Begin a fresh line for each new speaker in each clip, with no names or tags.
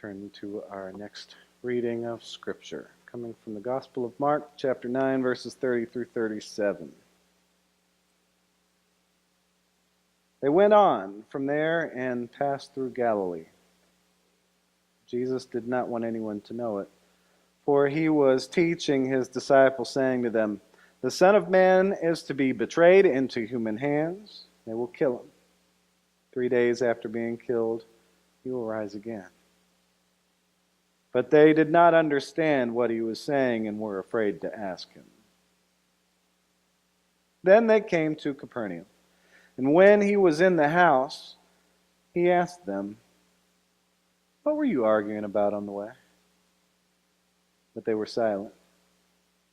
turn to our next reading of Scripture, coming from the Gospel of Mark, chapter 9, verses 30 through 37. They went on from there and passed through Galilee. Jesus did not want anyone to know it, for he was teaching his disciples, saying to them, "The Son of Man is to be betrayed into human hands. They will kill him. 3 days after being killed, he will rise again." But they did not understand what he was saying and were afraid to ask him. Then they came to Capernaum. And when he was in the house, he asked them, "What were you arguing about on the way?" But they were silent.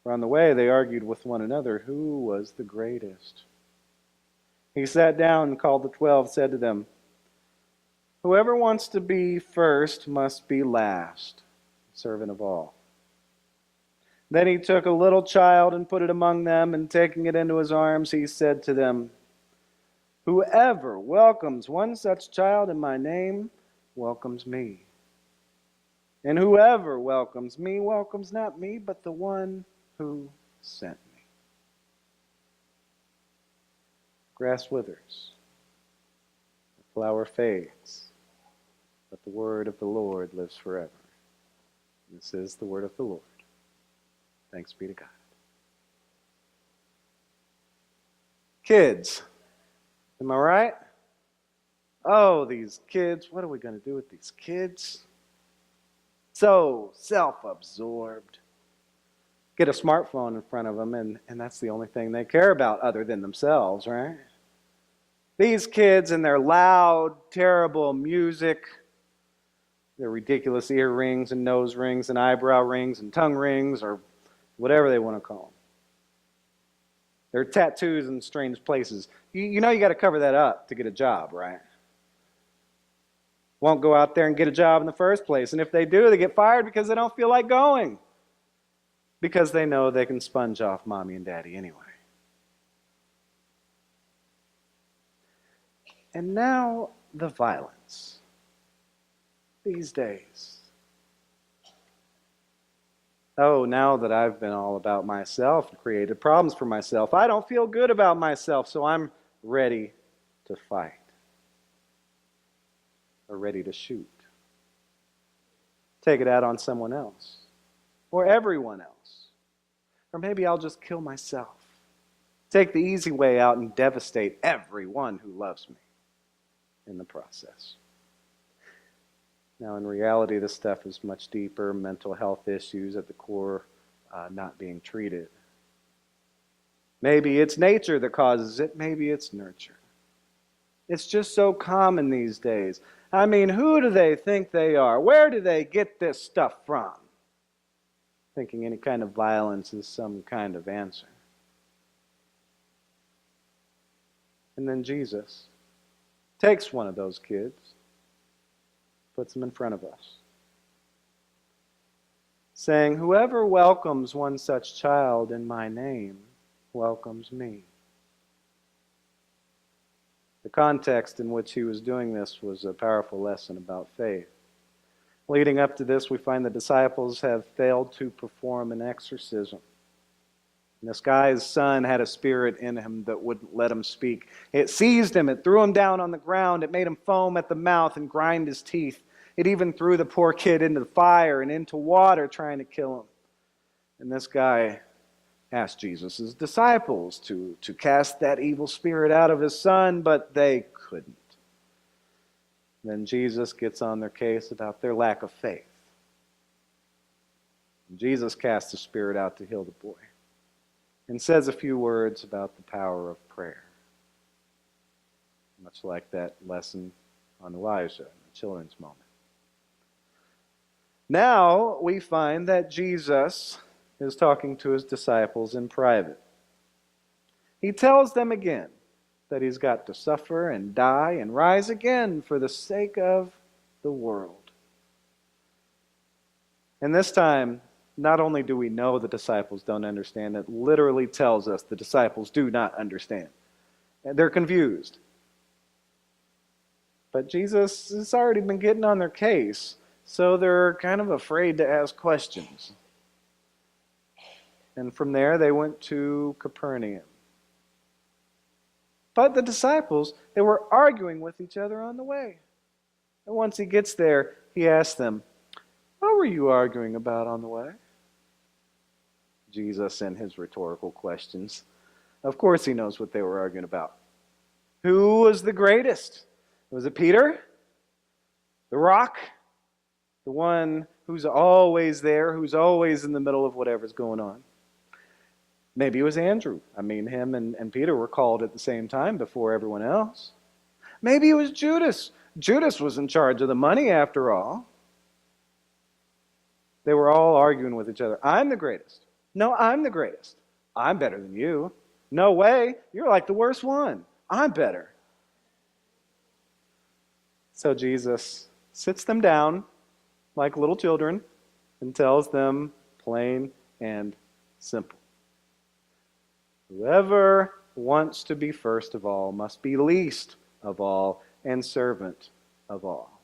For on the way they argued with one another who was the greatest. He sat down and called the 12, said to them, "Whoever wants to be first must be last, servant of all." Then he took a little child and put it among them, and taking it into his arms, he said to them, "Whoever welcomes one such child in my name welcomes me. And whoever welcomes me welcomes not me, but the one who sent me." Grass withers, the flower fades, but the word of the Lord lives forever. This is the word of the Lord. Thanks be to God. Kids, am I right? Oh, these kids, what are we going to do with these kids? So self-absorbed. Get a smartphone in front of them, and that's the only thing they care about other than themselves, right? These kids and their loud, terrible music, their ridiculous earrings and nose rings and eyebrow rings and tongue rings, or whatever they want to call them. Their tattoos in strange places. You know you got to cover that up to get a job, right? Won't go out there and get a job in the first place. And if they do, they get fired because they don't feel like going. Because they know they can sponge off mommy and daddy anyway. And now the violence. These days. Oh, now that I've been all about myself and created problems for myself, I don't feel good about myself, so I'm ready to fight. Or ready to shoot. Take it out on someone else. Or everyone else. Or maybe I'll just kill myself. Take the easy way out and devastate everyone who loves me in the process. Now, in reality, this stuff is much deeper. Mental health issues at the core not being treated. Maybe it's nature that causes it. Maybe it's nurture. It's just so common these days. I mean, who do they think they are? Where do they get this stuff from? Thinking any kind of violence is some kind of answer. And then Jesus takes one of those kids, puts them in front of us, saying, "Whoever welcomes one such child in my name welcomes me." The context in which he was doing this was a powerful lesson about faith. Leading up to this, we find the disciples have failed to perform an exorcism. And this guy's son had a spirit in him that wouldn't let him speak. It seized him, it threw him down on the ground, it made him foam at the mouth and grind his teeth. It even threw the poor kid into the fire and into water trying to kill him. And this guy asked Jesus' disciples to cast that evil spirit out of his son, but they couldn't. Then Jesus gets on their case about their lack of faith. And Jesus casts the spirit out to heal the boy and says a few words about the power of prayer. Much like that lesson on Elijah in the children's moment. Now we find that Jesus is talking to his disciples in private. He tells them again that he's got to suffer and die and rise again for the sake of the world. And this time, not only do we know the disciples don't understand, it literally tells us the disciples do not understand. And they're confused. But Jesus has already been getting on their case so they're kind of afraid to ask questions. And from there, they went to Capernaum. But the disciples, they were arguing with each other on the way. And once he gets there, he asks them, "What were you arguing about on the way?" Jesus and his rhetorical questions. Of course he knows what they were arguing about. Who was the greatest? Was it Peter? The rock? The one who's always there, who's always in the middle of whatever's going on? Maybe it was Andrew. I mean, him and Peter were called at the same time before everyone else. Maybe it was Judas. Judas was in charge of the money after all. They were all arguing with each other. I'm the greatest. No, I'm the greatest. I'm better than you. No way. You're like the worst one. I'm better. So Jesus sits them down like little children and tells them plain and simple. Whoever wants to be first of all must be least of all and servant of all.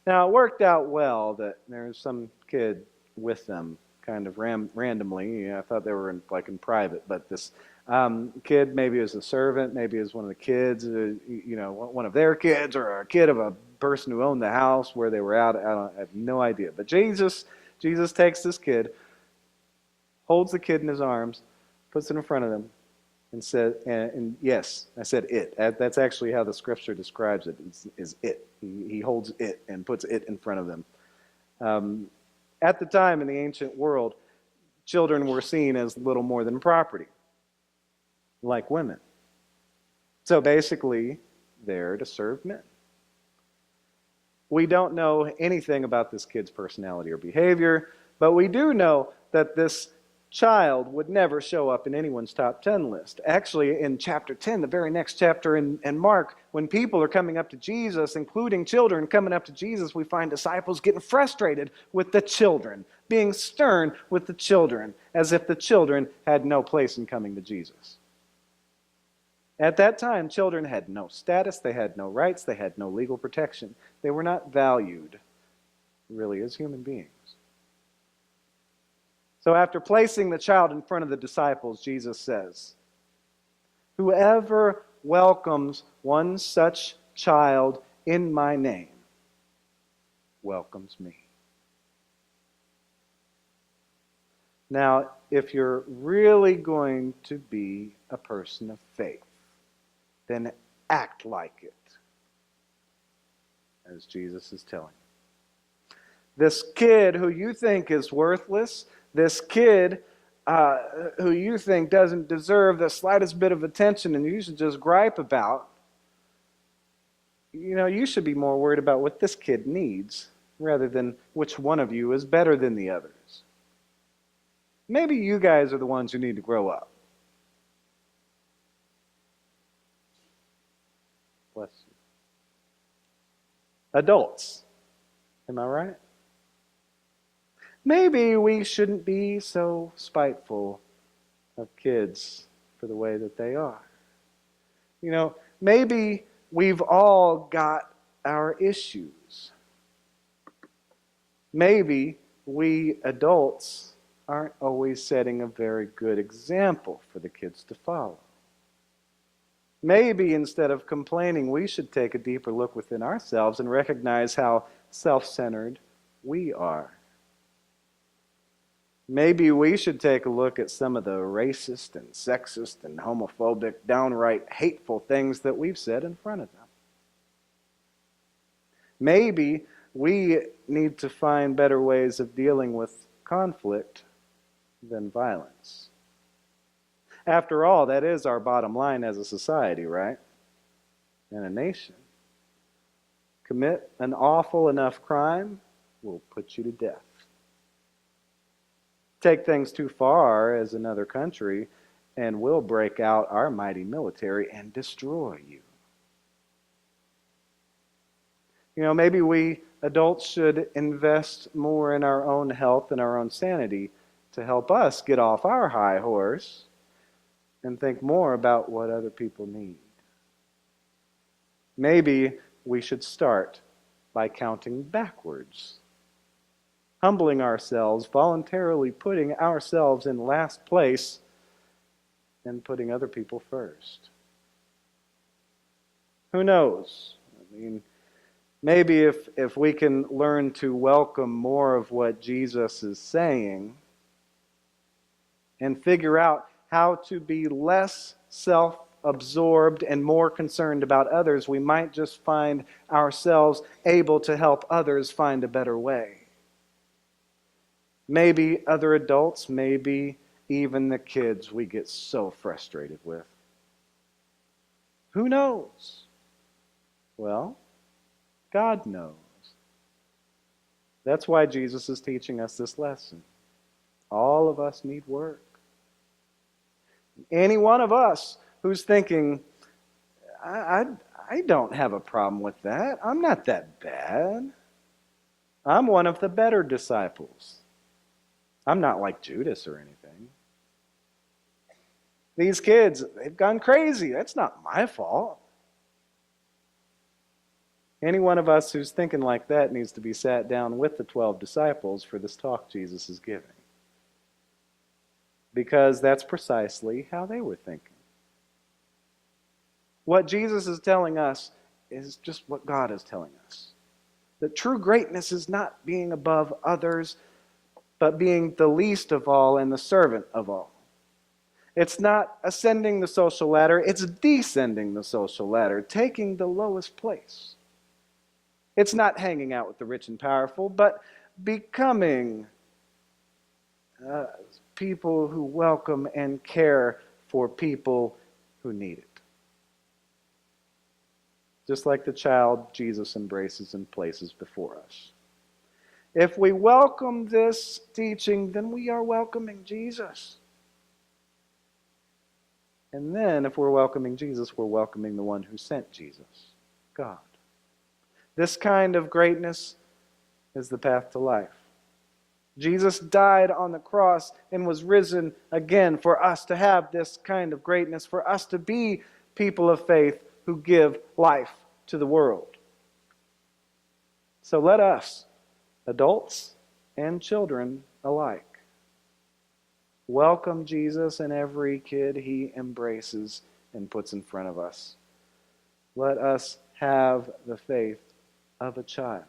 Now, it worked out well that there was some kid with them, kind of randomly. I thought they were in private, but this kid, maybe it was a servant, maybe it was one of the kids, one of their kids, or a kid of a person who owned the house where they were out. I have no idea. But Jesus takes this kid, holds the kid in his arms, puts it in front of them, and said, and yes, I said it. That's actually how the scripture describes it, is it. He holds it and puts it in front of them. At the time in the ancient world, children were seen as little more than property, like women. So basically, they're to serve men. We don't know anything about this kid's personality or behavior, but we do know that this child would never show up in anyone's top 10 list. Actually, in chapter 10, the very next chapter in Mark, when people are coming up to Jesus, including children coming up to Jesus, we find disciples getting frustrated with the children, being stern with the children, as if the children had no place in coming to Jesus. At that time, children had no status, they had no rights, they had no legal protection. They were not valued, really, as human beings. So after placing the child in front of the disciples, Jesus says, "Whoever welcomes one such child in my name welcomes me." Now, if you're really going to be a person of faith, then act like it, as Jesus is telling you. This kid who you think is worthless, this kid who you think doesn't deserve the slightest bit of attention and you should just gripe about, you should be more worried about what this kid needs rather than which one of you is better than the others. Maybe you guys are the ones who need to grow up. Bless you. Adults, am I right? Maybe we shouldn't be so spiteful of kids for the way that they are. Maybe we've all got our issues. Maybe we adults aren't always setting a very good example for the kids to follow. Maybe instead of complaining, we should take a deeper look within ourselves and recognize how self-centered we are. Maybe we should take a look at some of the racist and sexist and homophobic, downright hateful things that we've said in front of them. Maybe we need to find better ways of dealing with conflict than violence. After all, that is our bottom line as a society, right? And a nation. Commit an awful enough crime will put you to death. Take things too far as another country, and we'll break out our mighty military and destroy you. Maybe we adults should invest more in our own health and our own sanity to help us get off our high horse and think more about what other people need. Maybe we should start by counting backwards, humbling ourselves, voluntarily putting ourselves in last place, and putting other people first. Who knows? I mean, maybe if we can learn to welcome more of what Jesus is saying and figure out how to be less self-absorbed and more concerned about others, we might just find ourselves able to help others find a better way. Maybe other adults, maybe even the kids we get so frustrated with. Who knows? Well, God knows. That's why Jesus is teaching us this lesson. All of us need work. Any one of us who's thinking, I don't have a problem with that. I'm not that bad. I'm one of the better disciples. I'm not like Judas or anything. These kids, they've gone crazy. That's not my fault. Any one of us who's thinking like that needs to be sat down with the 12 disciples for this talk Jesus is giving. Because that's precisely how they were thinking. What Jesus is telling us is just what God is telling us. That true greatness is not being above others, but being the least of all and the servant of all. It's not ascending the social ladder, it's descending the social ladder, taking the lowest place. It's not hanging out with the rich and powerful, but becoming people who welcome and care for people who need it. Just like the child Jesus embraces and places before us. If we welcome this teaching, then we are welcoming Jesus. And then, if we're welcoming Jesus, we're welcoming the one who sent Jesus, God. This kind of greatness is the path to life. Jesus died on the cross and was risen again for us to have this kind of greatness, for us to be people of faith who give life to the world. So let us, adults and children alike, welcome Jesus and every kid he embraces and puts in front of us. Let us have the faith of a child.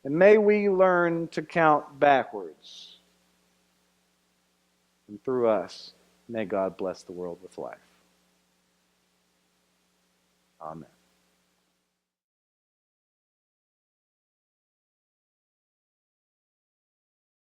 And may we learn to count backwards. And through us, may God bless the world with life. Amen.